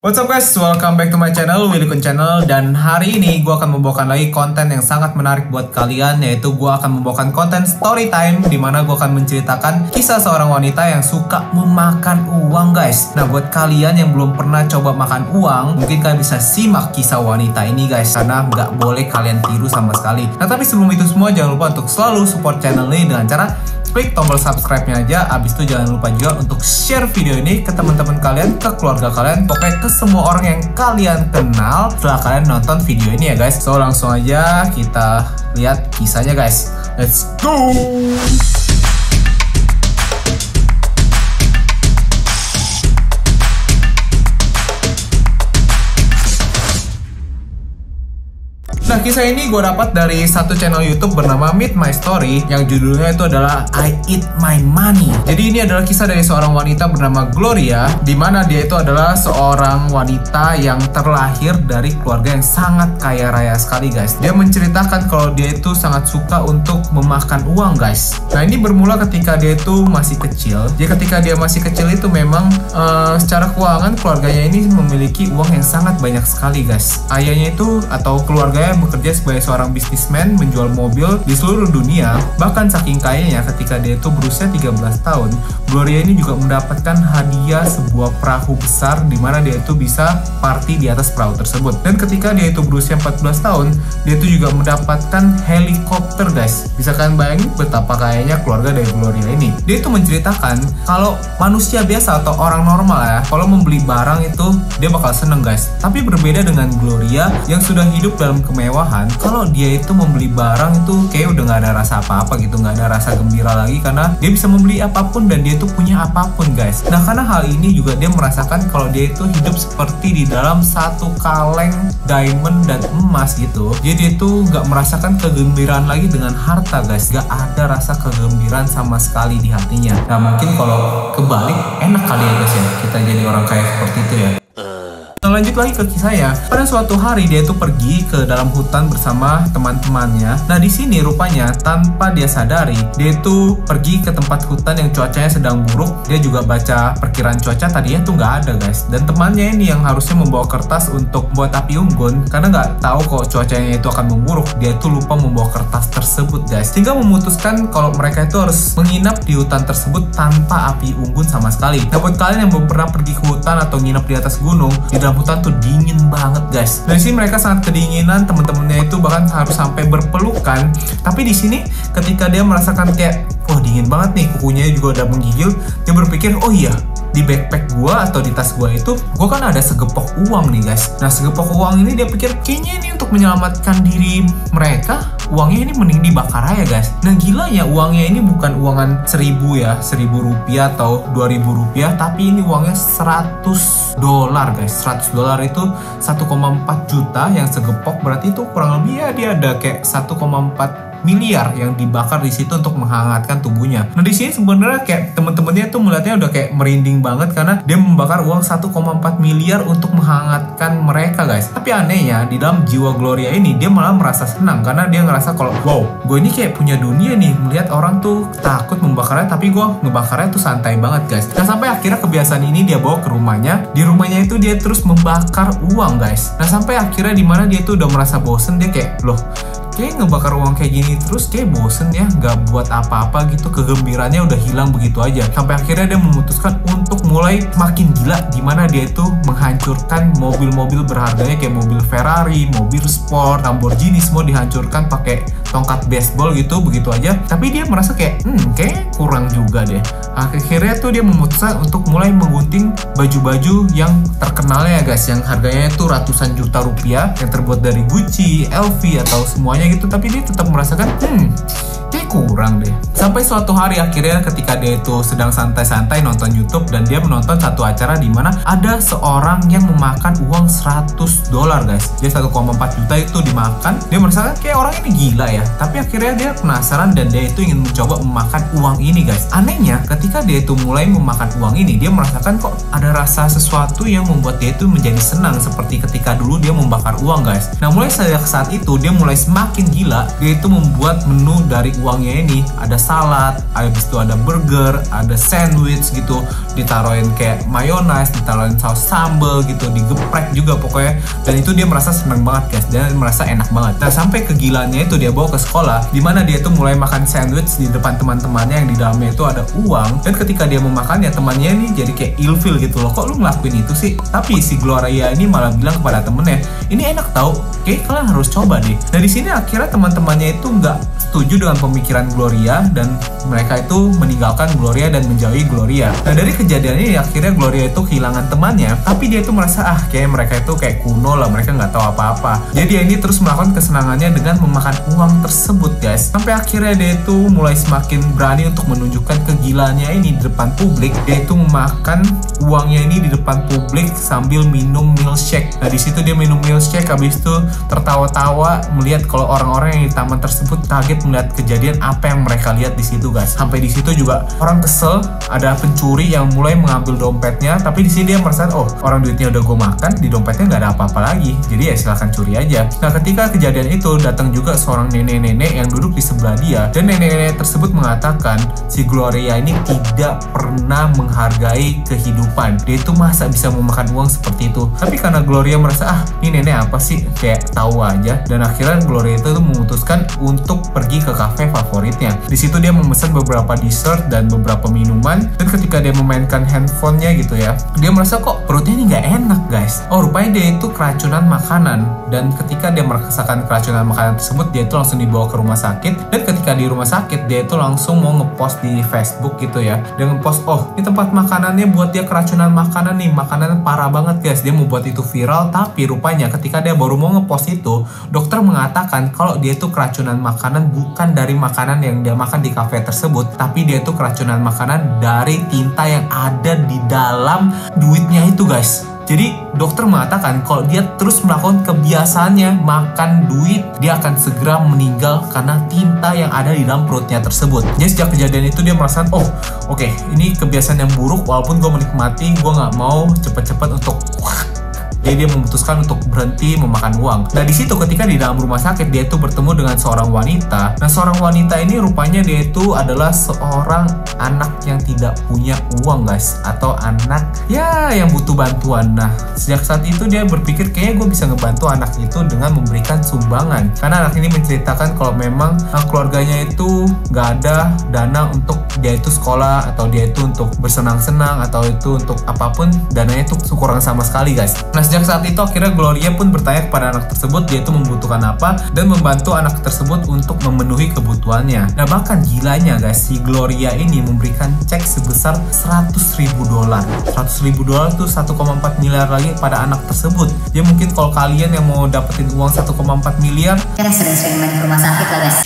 What's up guys, welcome back to my channel, Willy Kun Channel. Dan hari ini gue akan membawakan lagi konten yang sangat menarik buat kalian, yaitu gue akan membawakan konten story time, dimana gue akan menceritakan kisah seorang wanita yang suka memakan uang guys. Nah buat kalian yang belum pernah coba makan uang, mungkin kalian bisa simak kisah wanita ini guys, karena nggak boleh kalian tiru sama sekali. Nah tapi sebelum itu semua, jangan lupa untuk selalu support channel ini dengan cara klik tombol subscribe-nya aja. Abis itu jangan lupa juga untuk share video ini ke teman-teman kalian, ke keluarga kalian, pokoknya ke semua orang yang kalian kenal setelah kalian nonton video ini ya guys. So langsung aja kita lihat kisahnya guys. Let's go! Nah kisah ini gue dapat dari satu channel YouTube bernama Meet My Story, yang judulnya itu adalah I Eat My Money. Jadi ini adalah kisah dari seorang wanita bernama Gloria, dimana dia itu adalah seorang wanita yang terlahir dari keluarga yang sangat kaya raya sekali guys. Dia menceritakan kalau dia itu sangat suka untuk memakan uang guys. Nah ini bermula ketika dia itu masih kecil. Jadi ketika dia masih kecil itu memang secara keuangan keluarganya ini memiliki uang yang sangat banyak sekali guys. Ayahnya itu atau keluarganya bekerja sebagai seorang bisnismen menjual mobil di seluruh dunia. Bahkan saking kayanya ketika dia itu berusia 13 tahun, Gloria ini juga mendapatkan hadiah sebuah perahu besar di mana dia itu bisa party di atas perahu tersebut. Dan ketika dia itu berusia 14 tahun, dia itu juga mendapatkan helikopter guys. Bisa kalian bayangin betapa kayanya keluarga dari Gloria ini. Dia itu menceritakan kalau manusia biasa atau orang normal ya, kalau membeli barang itu dia bakal seneng guys. Tapi berbeda dengan Gloria yang sudah hidup dalam kemewahan, kalau dia itu membeli barang itu kayak udah nggak ada rasa apa-apa gitu, nggak ada rasa gembira lagi karena dia bisa membeli apapun dan dia itu punya apapun guys. Nah karena hal ini juga dia merasakan kalau dia itu hidup seperti di dalam satu kaleng diamond dan emas gitu. Jadi dia itu nggak merasakan kegembiraan lagi dengan harta guys, nggak ada rasa kegembiraan sama sekali di hatinya. Nah mungkin kalau kebalik enak kali ya guys ya, kita jadi orang kaya seperti itu ya. Nah, lanjut lagi ke kisahnya. Pada suatu hari dia itu pergi ke dalam hutan bersama teman-temannya. Nah di sini rupanya tanpa dia sadari, dia itu pergi ke tempat hutan yang cuacanya sedang buruk. Dia juga baca perkiraan cuaca tadinya tuh nggak ada guys. Dan temannya ini yang harusnya membawa kertas untuk buat api unggun, karena nggak tahu kok cuacanya itu akan memburuk, dia itu lupa membawa kertas tersebut guys. Sehingga memutuskan kalau mereka itu harus menginap di hutan tersebut tanpa api unggun sama sekali. Nah buat kalian yang belum pernah pergi ke hutan atau nginap di atas gunung, di dalam hutan tuh dingin banget guys. Dari sini mereka sangat kedinginan, teman-temannya itu bahkan harus sampai berpelukan. Tapi di sini ketika dia merasakan kayak wah dingin banget nih, kukunya juga udah menggigil, dia berpikir oh iya, di backpack gua atau di tas gua itu gua kan ada segepok uang nih guys. Nah segepok uang ini dia pikir kayaknya ini untuk menyelamatkan diri mereka, uangnya ini mending dibakar aja guys. Nah gilanya uangnya ini bukan uangan 1000 ya, 1000 rupiah atau 2000 rupiah, tapi ini uangnya $100 guys. $100 itu 1,4 juta yang segepok, berarti itu kurang lebih ya dia ada kayak 1,4 miliar yang dibakar di situ untuk menghangatkan tubuhnya. Nah di sini sebenarnya kayak temen-temennya tuh melihatnya udah kayak merinding banget karena dia membakar uang 1,4 miliar untuk menghangatkan mereka guys. Tapi anehnya di dalam jiwa Gloria ini dia malah merasa senang karena dia ngerasa kalau wow, gue ini kayak punya dunia nih, melihat orang tuh takut membakarnya tapi gue ngebakarnya tuh santai banget guys. Nah sampai akhirnya kebiasaan ini dia bawa ke rumahnya. Di rumahnya itu dia terus membakar uang guys. Nah sampai akhirnya dimana dia tuh udah merasa bosen, dia kayak loh, kayak ngebakar uang kayak gini terus kayak bosen ya, nggak buat apa-apa gitu, kegembiraannya udah hilang begitu aja. Sampai akhirnya dia memutuskan untuk mulai makin gila, dimana dia itu menghancurkan mobil-mobil berharganya kayak mobil Ferrari, mobil sport, Lamborghini, semua dihancurkan pakai tongkat baseball gitu begitu aja. Tapi dia merasa kayak kayak kurang juga deh. Akhirnya tuh dia memutuskan untuk mulai menggunting baju-baju yang terkenalnya ya guys, yang harganya itu ratusan juta rupiah, yang terbuat dari Gucci, LV atau semuanya gitu. Tapi dia tetap merasakan kayak kurang deh. Sampai suatu hari akhirnya ketika dia itu sedang santai-santai nonton YouTube, dan dia menonton satu acara di mana ada seorang yang memakan uang $100 guys. Dia 1,4 juta itu dimakan. Dia merasakan kayak orang ini gila ya. Tapi akhirnya dia penasaran dan dia itu ingin mencoba memakan uang ini guys. Anehnya ketika dia itu mulai memakan uang ini, dia merasakan kok ada rasa sesuatu yang membuat dia itu menjadi senang seperti ketika dulu dia membakar uang guys. Nah mulai sejak saat itu dia mulai semakin gila. Dia itu membuat menu dari uang uangnya ini ada salad, habis itu ada burger, ada sandwich gitu, ditaruhin kayak mayones, ditaruhin saus sambal gitu, digeprek juga pokoknya. Dan itu dia merasa seneng banget guys, dan merasa enak banget. Nah sampai kegilaannya itu dia bawa ke sekolah, dimana dia tuh mulai makan sandwich di depan teman-temannya yang di dalamnya itu ada uang. Dan ketika dia mau makan ya temannya ini jadi kayak ilfil gitu loh, kok lu ngelakuin itu sih? Tapi si Gloria ini malah bilang kepada temennya, ini enak tau, oke kalian harus coba deh. Nah di sini akhirnya teman-temannya itu nggak setuju dengan pemikiran Gloria dan mereka itu meninggalkan Gloria dan menjauhi Gloria. Nah dari kejadian ini akhirnya Gloria itu kehilangan temannya, tapi dia itu merasa kayak mereka itu kayak kuno lah, mereka nggak tahu apa-apa. Jadi dia ini terus melakukan kesenangannya dengan memakan uang tersebut guys. Sampai akhirnya dia itu mulai semakin berani untuk menunjukkan kegilaannya ini di depan publik. Dia itu memakan uangnya ini di depan publik sambil minum milkshake. Nah di situ dia minum milkshake, habis itu tertawa-tawa melihat kalau orang-orang yang di taman tersebut kaget melihat kejadian apa yang mereka lihat di situ guys. Sampai di situ juga orang kesel, ada pencuri yang mulai mengambil dompetnya, tapi di sini dia merasa orang duitnya udah gue makan, di dompetnya nggak ada apa-apa lagi, jadi ya silahkan curi aja. Nah ketika kejadian itu datang juga seorang nenek-nenek yang duduk di sebelah dia, dan nenek-nenek tersebut mengatakan si Gloria ini tidak pernah menghargai kehidupan. Dia itu masa bisa memakan uang seperti itu. Tapi karena Gloria merasa ini nenek apa sih, kayak tahu aja, dan akhirnya Gloria itu memutuskan untuk pergi ke kafe favoritnya. Di situ dia memesan beberapa dessert dan beberapa minuman, dan ketika dia memainkan handphonenya gitu ya, dia merasa kok perutnya ini nggak enak guys. Rupanya dia itu keracunan makanan, dan ketika dia merasakan keracunan makanan tersebut, dia itu langsung dibawa ke rumah sakit. Dan ketika di rumah sakit, dia itu langsung mau ngepost di Facebook gitu ya, dia ngepost ini tempat makanannya buat dia keracunan makanan nih, makanannya parah banget guys. Dia mau buat itu viral, tapi rupanya ketika dia baru mau ngepost itu, dokter mengatakan kalau dia itu keracunan makanan bukan dari makanan yang dia makan di kafe tersebut, tapi dia itu keracunan makanan dari tinta yang ada di dalam duitnya itu guys. Jadi dokter mengatakan kalau dia terus melakukan kebiasaannya makan duit, dia akan segera meninggal karena tinta yang ada di dalam perutnya tersebut. Jadi sejak kejadian itu dia merasa oke, ini kebiasaan yang buruk, walaupun gue menikmati, gue nggak mau cepet-cepet untuk jadi dia memutuskan untuk berhenti memakan uang. Nah di situ ketika di dalam rumah sakit, dia itu bertemu dengan seorang wanita. Nah seorang wanita ini rupanya dia itu adalah seorang anak yang tidak punya uang guys, atau anak yang butuh bantuan. Nah sejak saat itu dia berpikir kayaknya gue bisa ngebantu anak itu dengan memberikan sumbangan, karena anak ini menceritakan kalau memang keluarganya itu nggak ada dana untuk dia itu sekolah, atau dia itu untuk bersenang-senang, atau itu untuk apapun, dananya itu kurang sama sekali guys. Nah sejak saat itu akhirnya Gloria pun bertanya kepada anak tersebut dia itu membutuhkan apa, dan membantu anak tersebut untuk memenuhi kebutuhannya. Nah bahkan gilanya guys, si Gloria ini memberikan cek sebesar $100.000. $100.000 itu 1,4 miliar lagi pada anak tersebut. Ya mungkin kalau kalian yang mau dapetin uang 1,4 miliar, kan sering-sering main ke rumah sakit lah guys.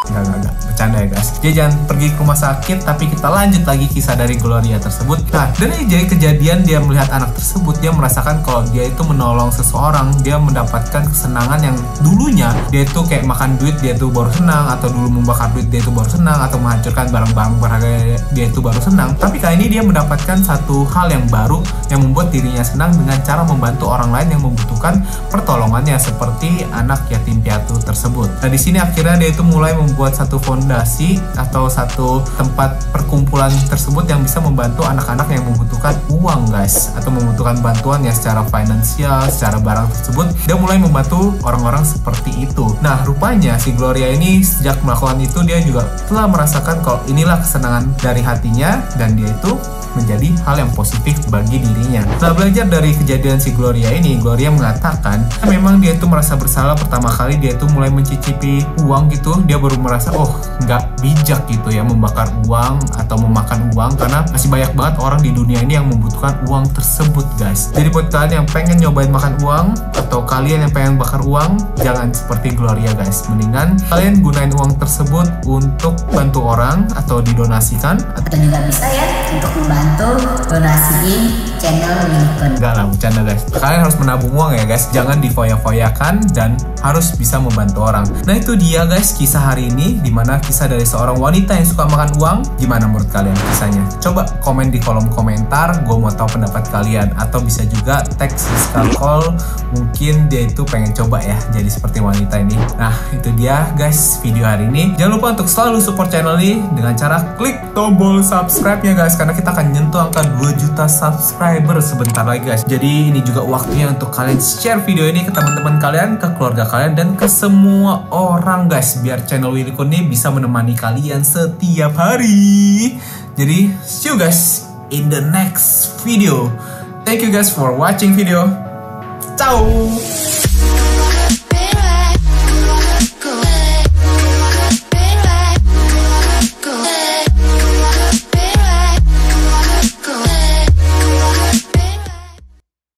Enggak, bercanda ya guys. Jadi jangan pergi ke rumah sakit, tapi kita lanjut lagi kisah dari Gloria tersebut. Nah, dari kejadian dia melihat anak tersebut, dia merasakan kalau dia itu menolong seseorang, dia mendapatkan kesenangan yang dulunya dia itu kayak makan duit dia itu baru senang, atau dulu membakar duit dia itu baru senang, atau menghancurkan barang-barang berharga dia itu baru senang. Tapi kali ini dia mendapatkan satu hal yang baru yang membuat dirinya senang dengan cara membantu orang lain yang membutuhkan pertolongannya, seperti anak yatim piatu tersebut. Nah, di sini akhirnya dia itu mulai membuat satu fondasi atau satu tempat perkumpulan tersebut yang bisa membantu anak-anak yang membutuhkan uang guys, atau membutuhkan bantuan ya secara finansial, secara barang tersebut. Dia mulai membantu orang-orang seperti itu. Nah rupanya si Gloria ini sejak melakukan itu, dia juga telah merasakan kalau inilah kesenangan dari hatinya, dan dia itu menjadi hal yang positif bagi dirinya. Setelah belajar dari kejadian si Gloria ini, Gloria mengatakan memang dia itu merasa bersalah pertama kali dia itu mulai mencicipi uang gitu. Dia baru merasa nggak bijak gitu ya membakar uang atau memakan uang, karena masih banyak banget orang di dunia ini yang membutuhkan uang tersebut guys. Jadi buat kalian yang pengen nyobain makan uang, atau kalian yang pengen bakar uang, jangan seperti Gloria guys. Mendingan kalian gunain uang tersebut untuk bantu orang atau didonasikan, atau juga bisa ya untuk membantu donasiin channel Unicorn. Enggak lah, bercanda guys. Kalian harus menabung uang ya guys, jangan difoya-foyakan, dan harus bisa membantu orang. Nah itu dia guys kisah hari ini, dimana kisah dari seorang wanita yang suka makan uang. Gimana menurut kalian kisahnya? Coba komen di kolom komentar, gue mau tahu pendapat kalian. Atau bisa juga teks Siska Call, mungkin dia itu pengen coba ya jadi seperti wanita ini. Nah itu dia guys video hari ini. Jangan lupa untuk selalu support channel ini dengan cara klik tombol subscribe-nya guys, karena kita akan nyentuh angka 2 juta subscriber sebentar lagi guys. Jadi ini juga waktunya untuk kalian share video ini ke teman-teman kalian, ke keluarga kalian, dan ke semua orang guys, biar channel Willy Kun ini bisa menemani kalian setiap hari. Jadi see you guys in the next video. Thank you guys for watching video. Ciao.